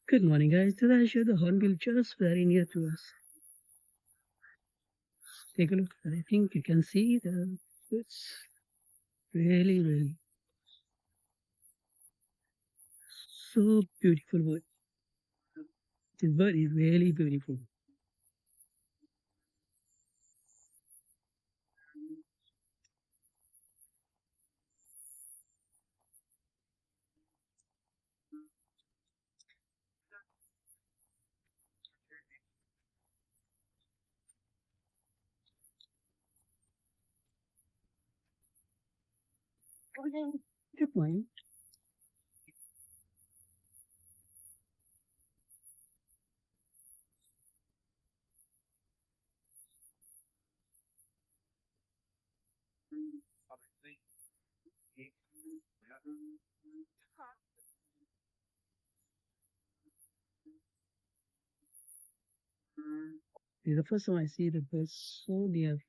Good morning, guys. Today I show the hornbill just very near to us. Take a look. I think you can see the it's really so beautiful bird. This bird is really beautiful. Good point. This is the first time I see the bird so near.